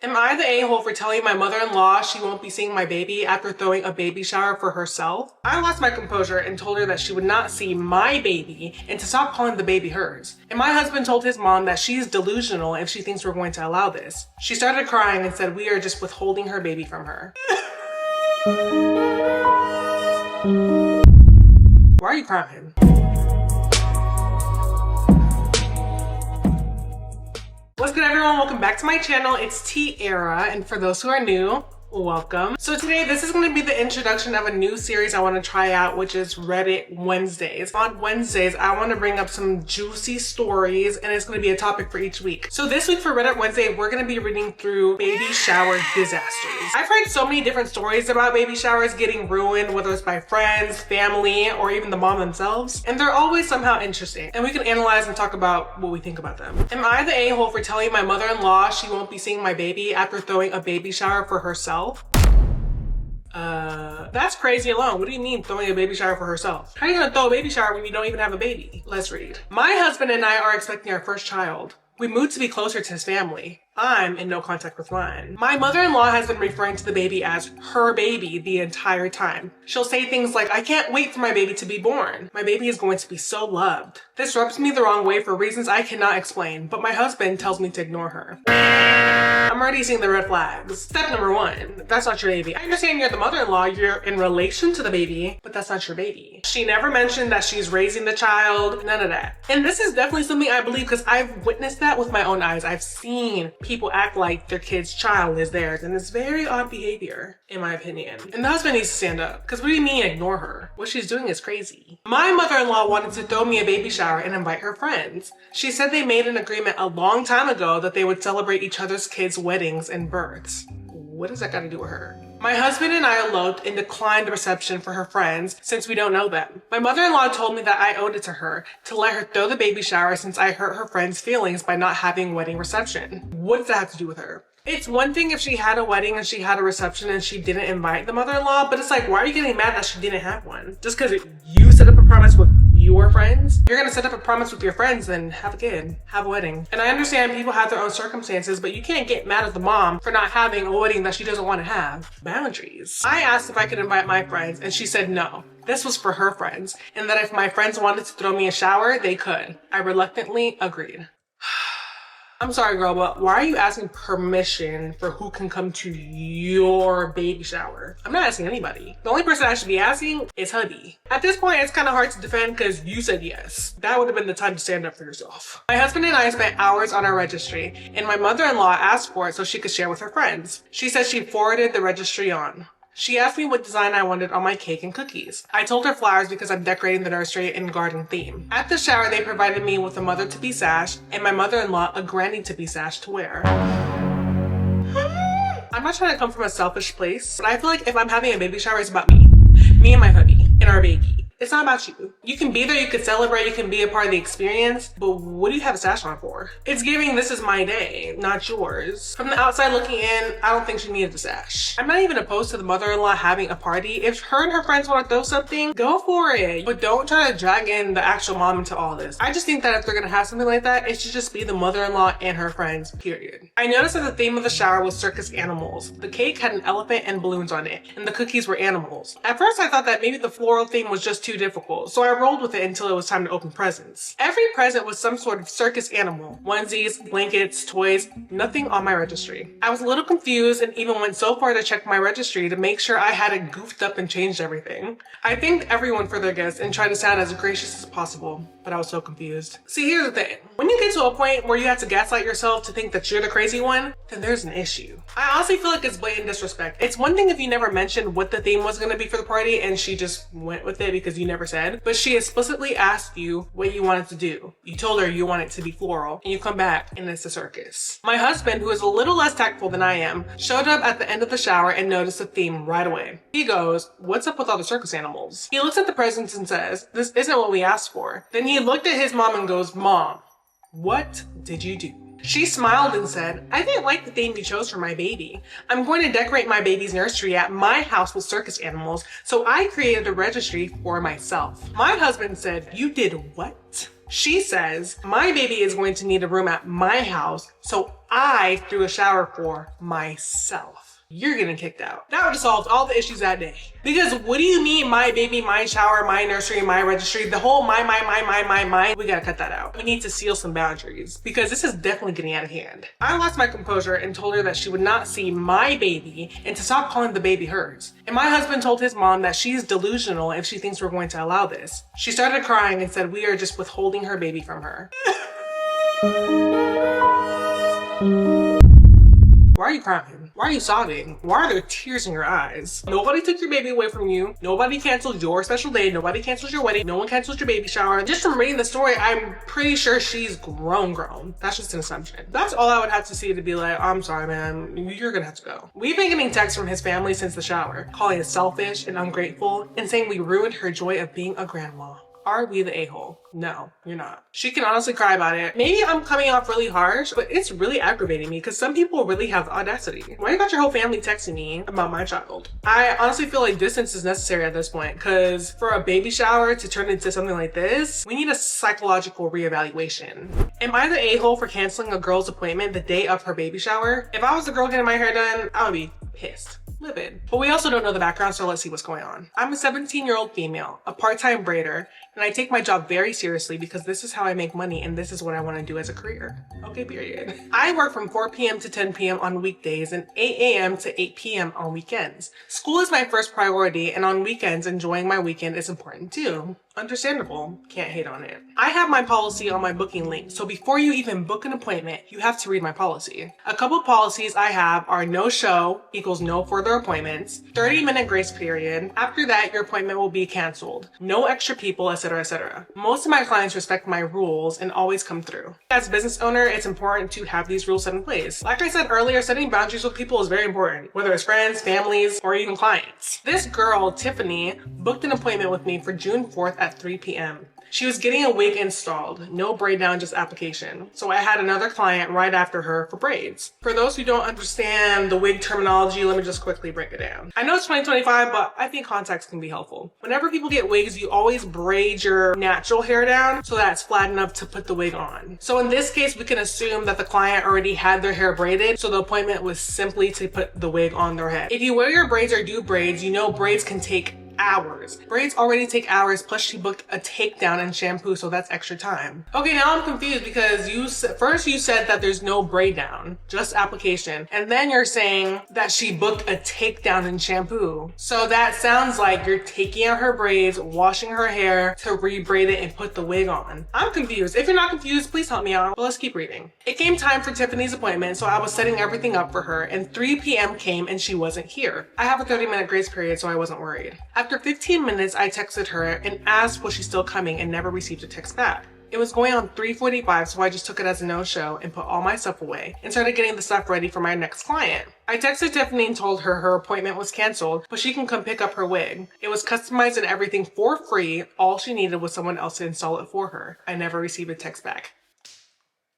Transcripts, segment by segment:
Am I the a-hole for telling my mother-in-law she won't be seeing my baby after throwing a baby shower for herself? I lost my composure and told her that she would not see my baby and to stop calling the baby hers. And my husband told his mom that she's delusional if she thinks we're going to allow this. She started crying and said we are just withholding her baby from her. Why are you crying? What's good, everyone? Welcome back to my channel. It's Tiara, and for those who are new, welcome. So today, this is going to be the introduction of a new series I want to try out, which is Reddit Wednesdays. On Wednesdays, I want to bring up some juicy stories, and it's going to be a topic for each week. So this week for Reddit Wednesday, we're going to be reading through baby shower disasters. I've heard so many different stories about baby showers getting ruined, whether it's by friends, family, or even the mom themselves, and they're always somehow interesting, and we can analyze and talk about what we think about them. Am I the a-hole for telling my mother-in-law she won't be seeing my baby after throwing a baby shower for herself? That's crazy alone. What do you mean throwing a baby shower for herself? How are you gonna throw a baby shower when you don't even have a baby? Let's read. My husband and I are expecting our first child. We moved to be closer to his family. I'm in no contact with mine. My mother-in-law has been referring to the baby as her baby the entire time. She'll say things like, I can't wait for my baby to be born. My baby is going to be so loved. This rubs me the wrong way for reasons I cannot explain, but my husband tells me to ignore her. I'm already seeing the red flags. Step number one, that's not your baby. I understand you're the mother-in-law, you're in relation to the baby, but that's not your baby. She never mentioned that she's raising the child, none of that. And this is definitely something I believe because I've witnessed that with my own eyes. I've seen people act like their kid's child is theirs, and it's very odd behavior, in my opinion. And the husband needs to stand up, because what do you mean ignore her? What she's doing is crazy. My mother-in-law wanted to throw me a baby shower and invite her friends. She said they made an agreement a long time ago that they would celebrate each other's kids' weddings and births. What does that got to do with her? My husband and I eloped and declined the reception for her friends since we don't know them. My mother-in-law told me that I owed it to her to let her throw the baby shower since I hurt her friends' feelings by not having wedding reception. What does that have to do with her? It's one thing if she had a wedding and she had a reception and she didn't invite the mother-in-law, but it's like, why are you getting mad that she didn't have one? Just because you set up a promise with your friends? You're gonna set up a promise with your friends, then have a kid, have a wedding. And I understand people have their own circumstances, but you can't get mad at the mom for not having a wedding that she doesn't want to have. Boundaries. I asked if I could invite my friends and she said no. This was for her friends, and that if my friends wanted to throw me a shower, they could. I reluctantly agreed. I'm sorry, girl, but why are you asking permission for who can come to your baby shower? I'm not asking anybody. The only person I should be asking is hubby. At this point, it's kind of hard to defend because you said yes. That would have been the time to stand up for yourself. My husband and I spent hours on our registry, and my mother-in-law asked for it so she could share with her friends. She said she forwarded the registry on. She asked me what design I wanted on my cake and cookies. I told her flowers because I'm decorating the nursery in garden theme. At the shower, they provided me with a mother-to-be sash and my mother-in-law a granny-to-be sash to wear. I'm not trying to come from a selfish place, but I feel like if I'm having a baby shower, it's about me. Me and my hubby and our baby. It's not about you. You can be there, you can celebrate, you can be a part of the experience, but what do you have a sash on for? It's giving this is my day, not yours. From the outside looking in, I don't think she needed a sash. I'm not even opposed to the mother-in-law having a party. If her and her friends want to throw something, go for it. But don't try to drag in the actual mom into all this. I just think that if they're gonna have something like that, it should just be the mother-in-law and her friends, period. I noticed that the theme of the shower was circus animals. The cake had an elephant and balloons on it, and the cookies were animals. At first I thought that maybe the floral theme was just too difficult, so I rolled with it until it was time to open presents. Every present was some sort of circus animal. Onesies, blankets, toys, nothing on my registry. I was a little confused and even went so far to check my registry to make sure I had it goofed up and changed everything. I thanked everyone for their gifts and tried to sound as gracious as possible, but I was so confused. See, here's the thing. When you get to a point where you have to gaslight yourself to think that you're the crazy one, then there's an issue. I honestly feel like it's blatant disrespect. It's one thing if you never mentioned what the theme was going to be for the party and she just went with it because you never said, but she explicitly asked you what you wanted to do. You told her you want it to be floral, and you come back and it's a circus. My husband, who is a little less tactful than I am, showed up at the end of the shower and noticed the theme right away. He goes, "What's up with all the circus animals?" He looks at the presents and says, "This isn't what we asked for." Then he looked at his mom and goes, "Mom, what did you do?" She smiled and said, "I didn't like the theme you chose for my baby. I'm going to decorate my baby's nursery at my house with circus animals, so I created a registry for myself." My husband said, "You did what?" She says, "My baby is going to need a room at my house, so I threw a shower for myself. You're getting kicked out. That would have solved all the issues that day. Because what do you mean, my baby, my shower, my nursery, my registry, the whole my, we gotta cut that out. We need to seal some boundaries because this is definitely getting out of hand. I lost my composure and told her that she would not see my baby and to stop calling the baby hers. And my husband told his mom that she's delusional if she thinks we're going to allow this. She started crying and said we are just withholding her baby from her. Why are you crying? Why are you sobbing? Why are there tears in your eyes? Nobody took your baby away from you. Nobody canceled your special day. Nobody canceled your wedding. No one canceled your baby shower. Just from reading the story, I'm pretty sure she's grown. That's just an assumption. That's all I would have to see to be like, I'm sorry, man. You're gonna have to go. We've been getting texts from his family since the shower, calling us selfish and ungrateful and saying we ruined her joy of being a grandma. Are we the a-hole? No, you're not. She can honestly cry about it. Maybe I'm coming off really harsh, but it's really aggravating me because some people really have the audacity. Why you got your whole family texting me about my child? I honestly feel like distance is necessary at this point because for a baby shower to turn into something like this, we need a psychological reevaluation. Am I the a-hole for canceling a girl's appointment the day of her baby shower? If I was the girl getting my hair done, I would be pissed. Livid. But we also don't know the background, so let's see what's going on. I'm a 17-year-old female, a part-time braider, and I take my job very seriously because this is how I make money and this is what I want to do as a career. Okay, period. I work from 4 p.m. to 10 p.m. on weekdays and 8 a.m. to 8 p.m. on weekends. School is my first priority, and on weekends, enjoying my weekend is important too. Understandable. Can't hate on it. I have my policy on my booking link, so before you even book an appointment, you have to read my policy. A couple policies I have are no show equals no further appointments, 30-minute grace period. After that, your appointment will be canceled. No extra people, etc., etc. Most of my clients respect my rules and always come through. As a business owner, it's important to have these rules set in place. Like I said earlier, setting boundaries with people is very important, whether it's friends, families, or even clients. This girl, Tiffany, booked an appointment with me for June 4th at 3 p.m. She was getting a wig installed, no braid down, just application. So I had another client right after her for braids. For those who don't understand the wig terminology, let me just quickly break it down. I know it's 2025, but I think context can be helpful. Whenever people get wigs, you always braid your natural hair down so that it's flat enough to put the wig on. So in this case, we can assume that the client already had their hair braided, so the appointment was simply to put the wig on their head. If you wear your braids or do braids, you know braids can take hours. Braids already take hours, plus she booked a takedown and shampoo, so that's extra time. Okay, now I'm confused because first you said that there's no braid down, just application, and then you're saying that she booked a takedown and shampoo. So that sounds like you're taking out her braids, washing her hair to re-braid it and put the wig on. I'm confused. If you're not confused, please help me out. But let's keep reading. It came time for Tiffany's appointment, so I was setting everything up for her, and 3 p.m. came and she wasn't here. I have a 30-minute grace period, so I wasn't worried. After 15 minutes, I texted her and asked was she still coming and never received a text back. It was going on 3:45, so I just took it as a no-show and put all my stuff away and started getting the stuff ready for my next client. I texted Tiffany and told her her appointment was canceled, but she can come pick up her wig. It was customized and everything for free. All she needed was someone else to install it for her. I never received a text back.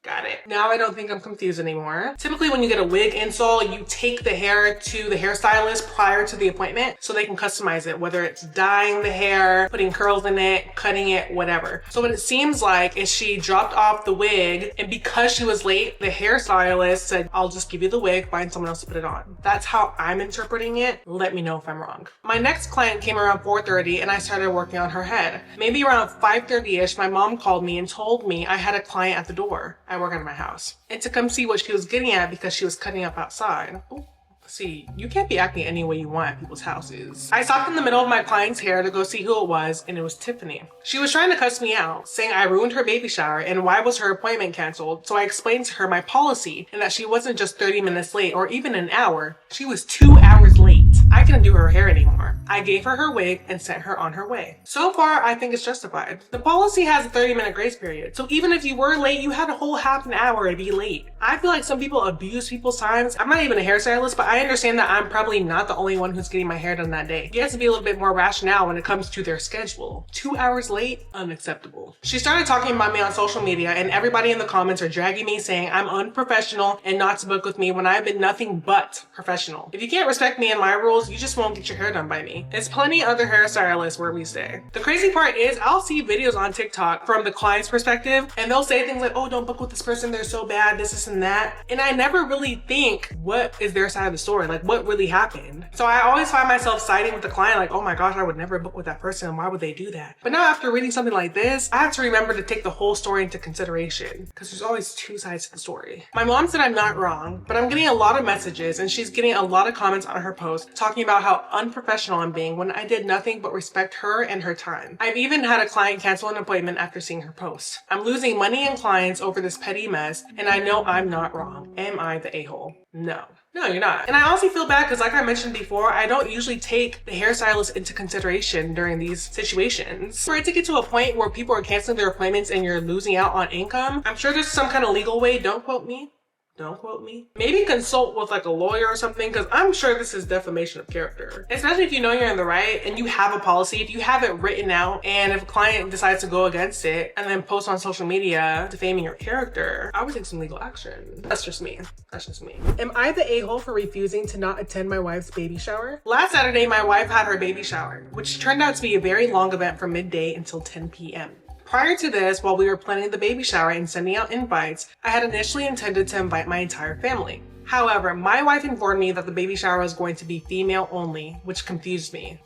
Got it. Now I don't think I'm confused anymore. Typically when you get a wig install, you take the hair to the hairstylist prior to the appointment so they can customize it, whether it's dyeing the hair, putting curls in it, cutting it, whatever. So what it seems like is she dropped off the wig, and because she was late, the hairstylist said, I'll just give you the wig, find someone else to put it on. That's how I'm interpreting it. Let me know if I'm wrong. My next client came around 4:30 and I started working on her head. Maybe around 5:30ish, my mom called me and told me I had a client at the door. I work out of my house, and to come see what she was getting at because she was cutting up outside. Ooh. See, you can't be acting any way you want at people's houses. I stopped in the middle of my client's hair to go see who it was, and it was Tiffany. She was trying to cuss me out, saying I ruined her baby shower and why was her appointment canceled, so I explained to her my policy and that she wasn't just 30 minutes late or even an hour, she was 2 hours late. I couldn't do her hair anymore. I gave her her wig and sent her on her way. So far, I think it's justified. The policy has a 30-minute grace period, so even if you were late, you had a whole half an hour to be late. I feel like some people abuse people's times. I'm not even a hairstylist, but I understand that I'm probably not the only one who's getting my hair done that day. You have to be a little bit more rational when it comes to their schedule. 2 hours late? Unacceptable. She started talking about me on social media, and everybody in the comments are dragging me saying I'm unprofessional and not to book with me when I've been nothing but professional. If you can't respect me and my rules, you just won't get your hair done by me. There's plenty other hairstylists where we stay. The crazy part is I'll see videos on TikTok from the client's perspective, and they'll say things like, oh, don't book with this person, they're so bad, this and that. And I never really think, what is their side of the story? Like, what really happened? So I always find myself siding with the client, like, oh my gosh, I would never book with that person. Why would they do that? But now after reading something like this, I have to remember to take the whole story into consideration, because there's always two sides to the story. My mom said I'm not wrong, but I'm getting a lot of messages and she's getting a lot of comments on her post talking about how unprofessional I'm being when I did nothing but respect her and her time. I've even had a client cancel an appointment after seeing her post. I'm losing money and clients over this petty mess, and I know I'm not wrong. Am I the a-hole? No. No, you're not. And I honestly feel bad because, like I mentioned before, I don't usually take the hairstylist into consideration during these situations. For it to get to a point where people are canceling their appointments and you're losing out on income, I'm sure there's some kind of legal way. Don't quote me. Don't quote me. Maybe consult with like a lawyer or something, because I'm sure this is defamation of character. Especially if you know you're in the right and you have a policy, if you have it written out, and if a client decides to go against it and then post on social media defaming your character, I would take some legal action. That's just me. That's just me. Am I the a-hole for refusing to not attend my wife's baby shower? Last Saturday, my wife had her baby shower, which turned out to be a very long event from midday until 10 p.m. Prior to this, while we were planning the baby shower and sending out invites, I had initially intended to invite my entire family. However, my wife informed me that the baby shower was going to be female only, which confused me.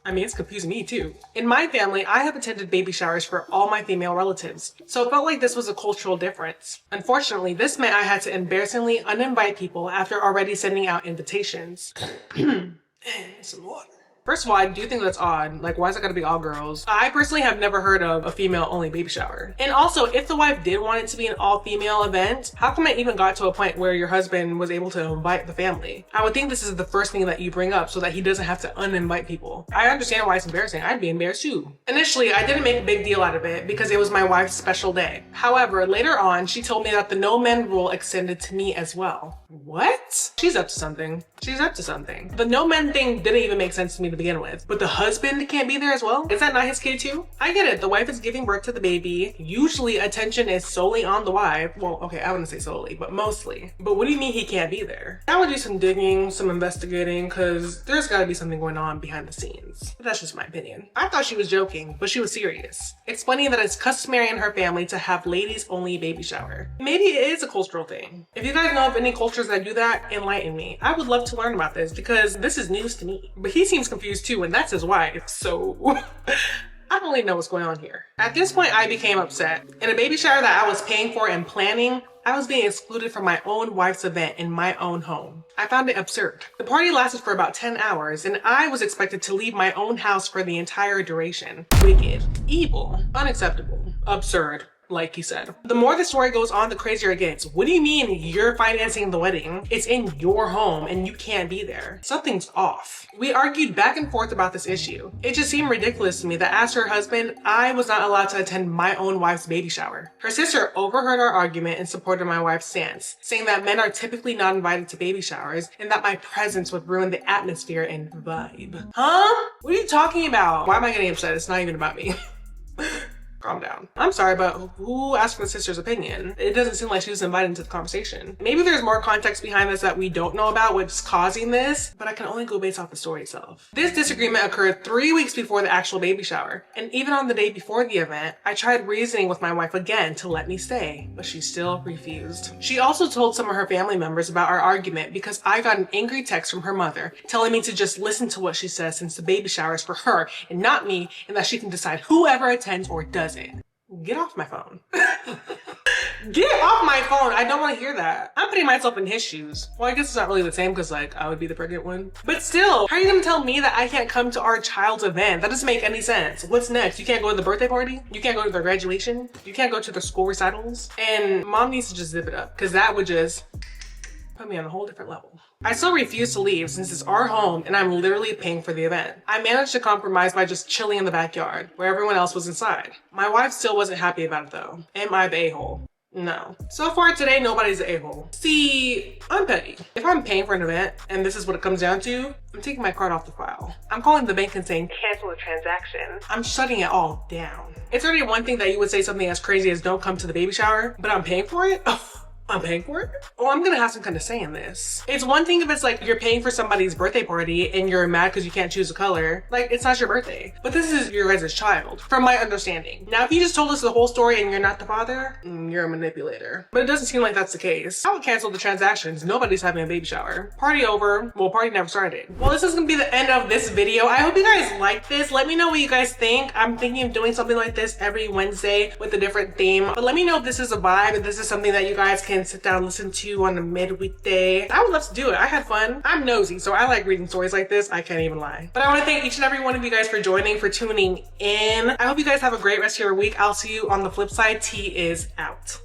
I mean, it's confusing me too. In my family, I have attended baby showers for all my female relatives, so it felt like this was a cultural difference. Unfortunately, this meant I had to embarrassingly uninvite people after already sending out invitations. Some water. First of all, I do think that's odd. Like, why is it gotta be all girls? I personally have never heard of a female-only baby shower. And also, if the wife did want it to be an all-female event, how come it even got to a point where your husband was able to invite the family? I would think this is the first thing that you bring up so that he doesn't have to uninvite people. I understand why it's embarrassing. I'd be embarrassed too. Initially, I didn't make a big deal out of it because it was my wife's special day. However, later on, she told me that the no men rule extended to me as well. What? She's up to something. She's up to something. The no men thing didn't even make sense to me to begin with. But the husband can't be there as well? Is that not his kid too? I get it. The wife is giving birth to the baby. Usually attention is solely on the wife. Well, okay, I wouldn't say solely, but mostly. But what do you mean he can't be there? I would do some digging, some investigating, because there's gotta be something going on behind the scenes. But that's just my opinion. I thought she was joking, but she was serious, explaining that it's customary in her family to have ladies only baby shower. Maybe it is a cultural thing. If you guys know of any cultures that do that, enlighten me. I would love to learn about this because this is news to me. But he seems confused too, and that's his wife, so I don't really know what's going on here. At this point, I became upset. In a baby shower that I was paying for and planning, I was being excluded from my own wife's event in my own home. I found it absurd. The party lasted for about 10 hours, and I was expected to leave my own house for the entire duration. Wicked, evil, unacceptable, absurd. Like he said. The more the story goes on, the crazier it gets. What do you mean you're financing the wedding? It's in your home and you can't be there. Something's off. We argued back and forth about this issue. It just seemed ridiculous to me that as her husband, I was not allowed to attend my own wife's baby shower. Her sister overheard our argument and supported my wife's stance, saying that men are typically not invited to baby showers and that my presence would ruin the atmosphere and vibe. Huh? What are you talking about? Why am I getting upset? It's not even about me. Calm down. I'm sorry, but who asked for the sister's opinion? It doesn't seem like she was invited into the conversation. Maybe there's more context behind this that we don't know about what's causing this, but I can only go based off the story itself. This disagreement occurred 3 weeks before the actual baby shower, and even on the day before the event, I tried reasoning with my wife again to let me stay, but she still refused. She also told some of her family members about our argument because I got an angry text from her mother telling me to just listen to what she says since the baby shower is for her and not me, and that she can decide whoever attends or doesn't. Get off my phone. Get off my phone. I don't want to hear that. I'm putting myself in his shoes. Well, I guess it's not really the same because like I would be the pregnant one. But still, how are you gonna tell me that I can't come to our child's event? That doesn't make any sense. What's next? You can't go to the birthday party? You can't go to their graduation? You can't go to their school recitals? And mom needs to just zip it up because that would just put me on a whole different level. I still refuse to leave since it's our home and I'm literally paying for the event. I managed to compromise by just chilling in the backyard where everyone else was inside. My wife still wasn't happy about it though. Am I the a-hole? No. So far today, nobody's the a-hole. See, I'm petty. If I'm paying for an event and this is what it comes down to, I'm taking my card off the file. I'm calling the bank and saying, cancel the transaction. I'm shutting it all down. It's already one thing that you would say something as crazy as don't come to the baby shower, but I'm paying for it? I'm paying for it? Oh, I'm gonna have some kind of say in this. It's one thing if it's like you're paying for somebody's birthday party and you're mad because you can't choose a color. Like, it's not your birthday. But this is your guys' child, from my understanding. Now, if you just told us the whole story and you're not the father, you're a manipulator. But it doesn't seem like that's the case. I would cancel the transactions. Nobody's having a baby shower. Party over. Well, party never started. Well, this is gonna be the end of this video. I hope you guys like this. Let me know what you guys think. I'm thinking of doing something like this every Wednesday with a different theme. But let me know if this is a vibe, if this is something that you guys can sit down and listen to on a midweekday. I would love to do it. I had fun. I'm nosy, so I like reading stories like this. I can't even lie. But I want to thank each and every one of you guys for joining, for tuning in. I hope you guys have a great rest of your week. I'll see you on the flip side. Tea is out.